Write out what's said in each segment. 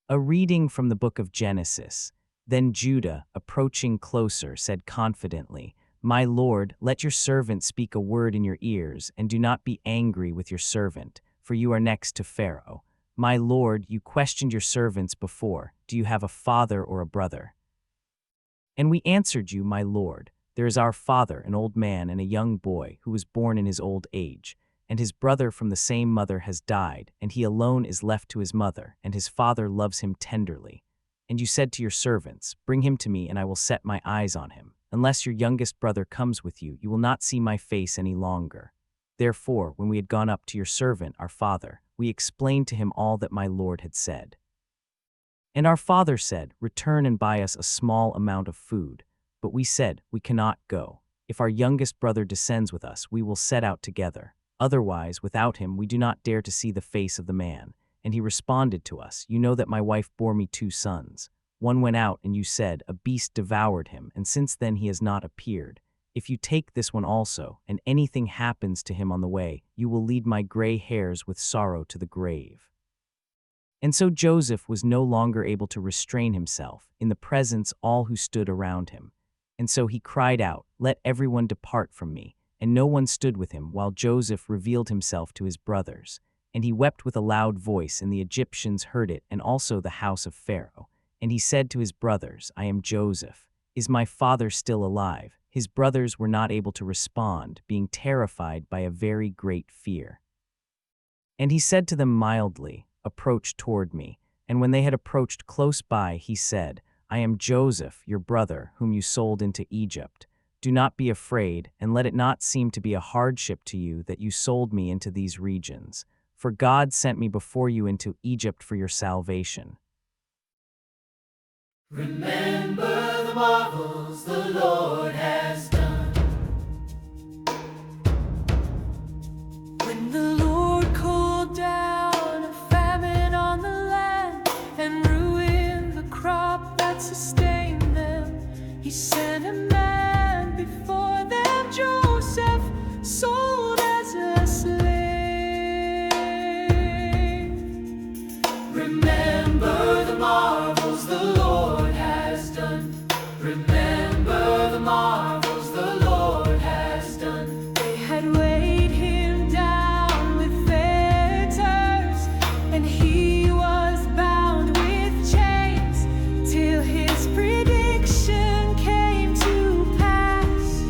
A reading from the book of Genesis. Then Judah, approaching closer, said confidently, "My lord, let your servant speak a word in your ears, and do not be angry with your servant, for you are next to Pharaoh. My lord, you questioned your servants before, do you have a father or a brother? And we answered you, my lord, there is our father, an old man, and a young boy, who was born in his old age. And his brother from the same mother has died, and he alone is left to his mother, and his father loves him tenderly. And you said to your servants, bring him to me, and I will set my eyes on him. Unless your youngest brother comes with you, you will not see my face any longer. Therefore, when we had gone up to your servant, our father, we explained to him all that my lord had said. And our father said, return and buy us a small amount of food. But we said, we cannot go. If our youngest brother descends with us, we will set out together. Otherwise, without him, we do not dare to see the face of the man. And he responded to us, you know that my wife bore me 2 sons. One went out, and you said, a beast devoured him, and since then he has not appeared. If you take this one also, and anything happens to him on the way, you will lead my gray hairs with sorrow to the grave." And so Joseph was no longer able to restrain himself, in the presence all who stood around him. And so he cried out, let everyone depart from me. And no one stood with him, while Joseph revealed himself to his brothers. And he wept with a loud voice, and the Egyptians heard it, and also the house of Pharaoh. And he said to his brothers, I am Joseph. Is my father still alive? His brothers were not able to respond, being terrified by a very great fear. And he said to them mildly, approach toward me. And when they had approached close by, he said, I am Joseph, your brother, whom you sold into Egypt. Do not be afraid, and let it not seem to be a hardship to you that you sold me into these regions. For God sent me before you into Egypt for your salvation. Remember the marvels the Lord has done. When the Lord called down a famine on the land and ruined the crop that sustained them, he sent a man before them, Joseph, sold as a slave. Remember the marvels the Lord has done. Remember the marvels the Lord has done. They had weighed him down with fetters, and he was bound with chains, till his prediction came to pass,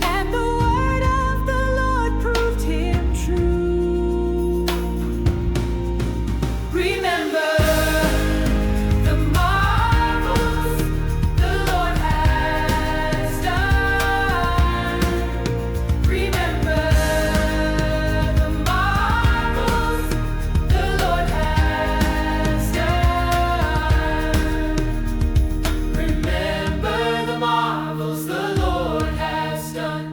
and the word of the Lord proved him true. Remember the marvels the Lord has done. Remember the marvels the Lord has done. Remember the marvels the Lord has done.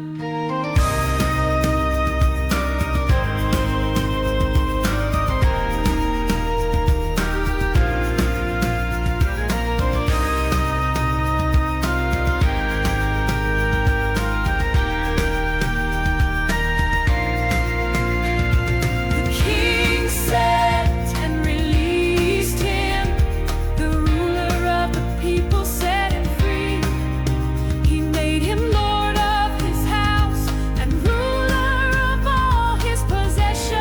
The king set and released him. The ruler of the people set him free. He made him lord of his house and ruler of all his possessions.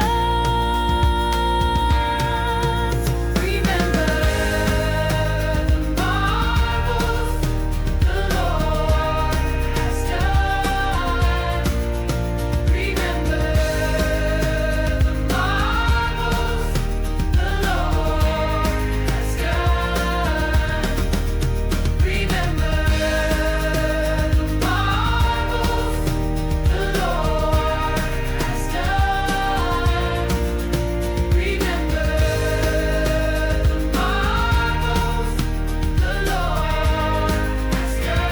Remember the marvels the Lord has done. Remember the marvels the Lord has done. Remember the marvels the Lord has done. Remember the marvels the Lord has done.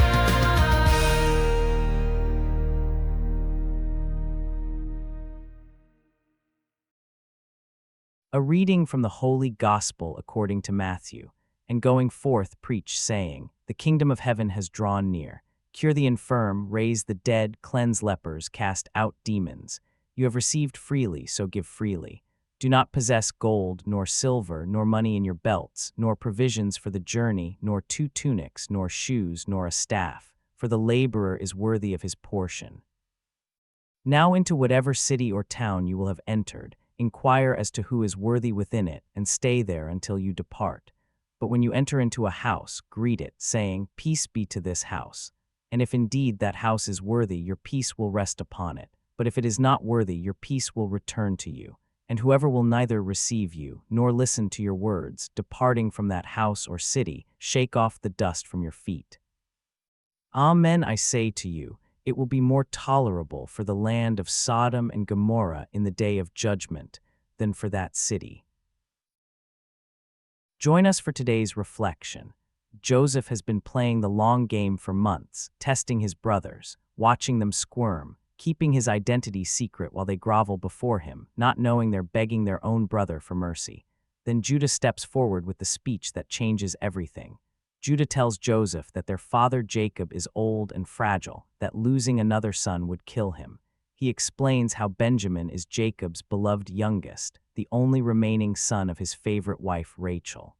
A reading from the Holy Gospel according to Matthew. And going forth preach, saying, the kingdom of heaven has drawn near. Cure the infirm, raise the dead, cleanse lepers, cast out demons. You have received freely, so give freely. Do not possess gold, nor silver, nor money in your belts, nor provisions for the journey, nor 2 tunics, nor shoes, nor a staff, for the laborer is worthy of his portion. Now into whatever city or town you will have entered, inquire as to who is worthy within it, and stay there until you depart. But when you enter into a house, greet it, saying, Peace be to this house. And if indeed that house is worthy, your peace will rest upon it. But if it is not worthy, your peace will return to you. And whoever will neither receive you, nor listen to your words, departing from that house or city, shake off the dust from your feet. Amen, I say to you, it will be more tolerable for the land of Sodom and Gomorrah in the day of judgment than for that city. Join us for today's reflection. Joseph has been playing the long game for months, testing his brothers, watching them squirm, keeping his identity secret while they grovel before him, not knowing they're begging their own brother for mercy. Then Judah steps forward with the speech that changes everything. Judah tells Joseph that their father Jacob is old and fragile, that losing another son would kill him. He explains how Benjamin is Jacob's beloved youngest, the only remaining son of his favorite wife Rachel.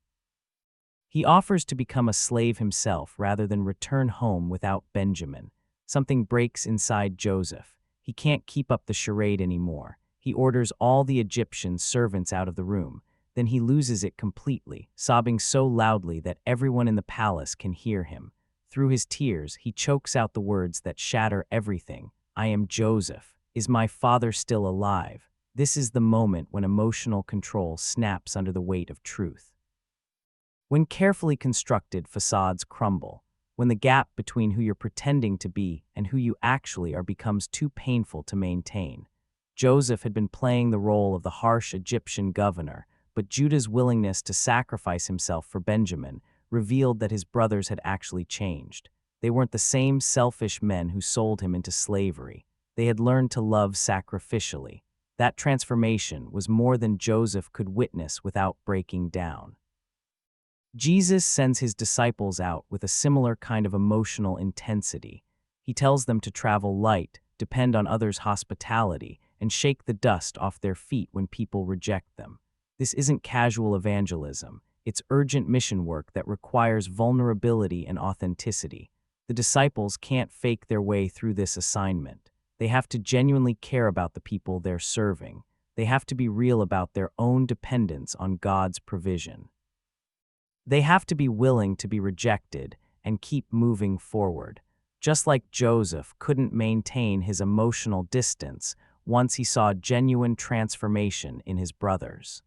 He offers to become a slave himself rather than return home without Benjamin. Something breaks inside Joseph. He can't keep up the charade anymore. He orders all the Egyptian servants out of the room. Then he loses it completely, sobbing so loudly that everyone in the palace can hear him. Through his tears, he chokes out the words that shatter everything. I am Joseph. Is my father still alive? This is the moment when emotional control snaps under the weight of truth. When carefully constructed facades crumble, when the gap between who you're pretending to be and who you actually are becomes too painful to maintain. Joseph had been playing the role of the harsh Egyptian governor, but Judah's willingness to sacrifice himself for Benjamin revealed that his brothers had actually changed. They weren't the same selfish men who sold him into slavery. They had learned to love sacrificially. That transformation was more than Joseph could witness without breaking down. Jesus sends his disciples out with a similar kind of emotional intensity. He tells them to travel light, depend on others' hospitality, and shake the dust off their feet when people reject them. This isn't casual evangelism. It's urgent mission work that requires vulnerability and authenticity. The disciples can't fake their way through this assignment. They have to genuinely care about the people they're serving. They have to be real about their own dependence on God's provision. They have to be willing to be rejected and keep moving forward, just like Joseph couldn't maintain his emotional distance once he saw genuine transformation in his brothers.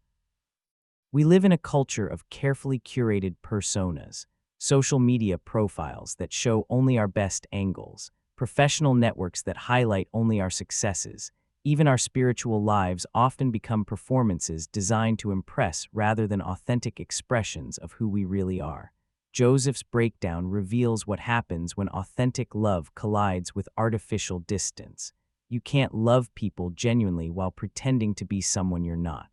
We live in a culture of carefully curated personas, social media profiles that show only our best angles, professional networks that highlight only our successes. Even our spiritual lives often become performances designed to impress rather than authentic expressions of who we really are. Joseph's breakdown reveals what happens when authentic love collides with artificial distance. You can't love people genuinely while pretending to be someone you're not.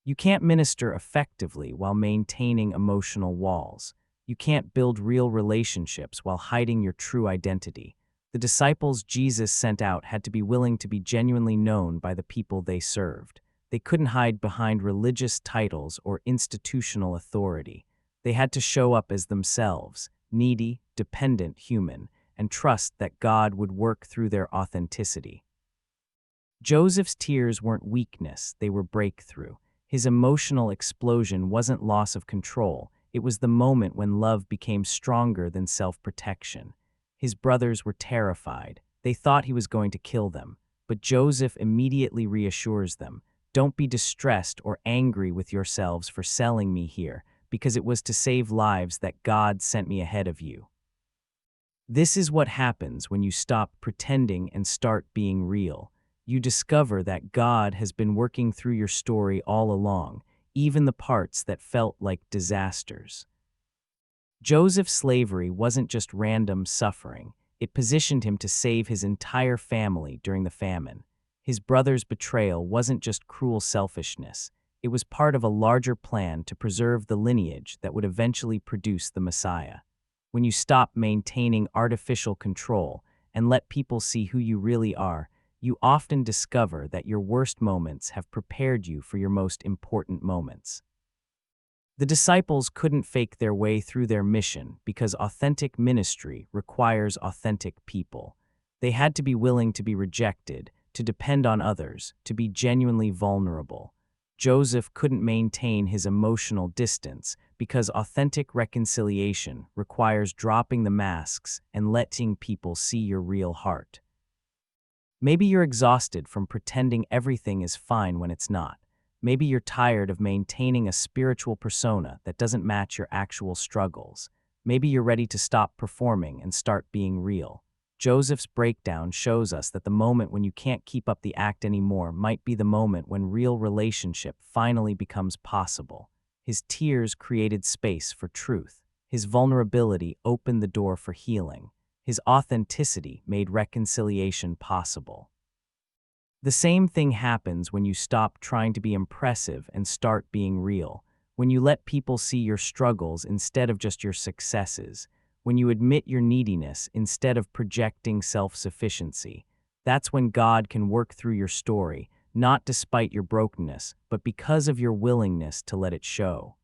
You can't minister effectively while maintaining emotional walls. You can't build real relationships while hiding your true identity. The disciples Jesus sent out had to be willing to be genuinely known by the people they served. They couldn't hide behind religious titles or institutional authority. They had to show up as themselves, needy, dependent human, and trust that God would work through their authenticity. Joseph's tears weren't weakness, they were breakthrough. His emotional explosion wasn't loss of control, it was the moment when love became stronger than self-protection. His brothers were terrified. They thought he was going to kill them. But Joseph immediately reassures them, "Don't be distressed or angry with yourselves for selling me here, because it was to save lives that God sent me ahead of you." This is what happens when you stop pretending and start being real. You discover that God has been working through your story all along, even the parts that felt like disasters. Joseph's slavery wasn't just random suffering. It positioned him to save his entire family during the famine. His brother's betrayal wasn't just cruel selfishness. It was part of a larger plan to preserve the lineage that would eventually produce the Messiah. When you stop maintaining artificial control and let people see who you really are, you often discover that your worst moments have prepared you for your most important moments. The disciples couldn't fake their way through their mission because authentic ministry requires authentic people. They had to be willing to be rejected, to depend on others, to be genuinely vulnerable. Joseph couldn't maintain his emotional distance because authentic reconciliation requires dropping the masks and letting people see your real heart. Maybe you're exhausted from pretending everything is fine when it's not. Maybe you're tired of maintaining a spiritual persona that doesn't match your actual struggles. Maybe you're ready to stop performing and start being real. Joseph's breakdown shows us that the moment when you can't keep up the act anymore might be the moment when real relationship finally becomes possible. His tears created space for truth. His vulnerability opened the door for healing. His authenticity made reconciliation possible. The same thing happens when you stop trying to be impressive and start being real, when you let people see your struggles instead of just your successes, when you admit your neediness instead of projecting self-sufficiency. That's when God can work through your story, not despite your brokenness, but because of your willingness to let it show.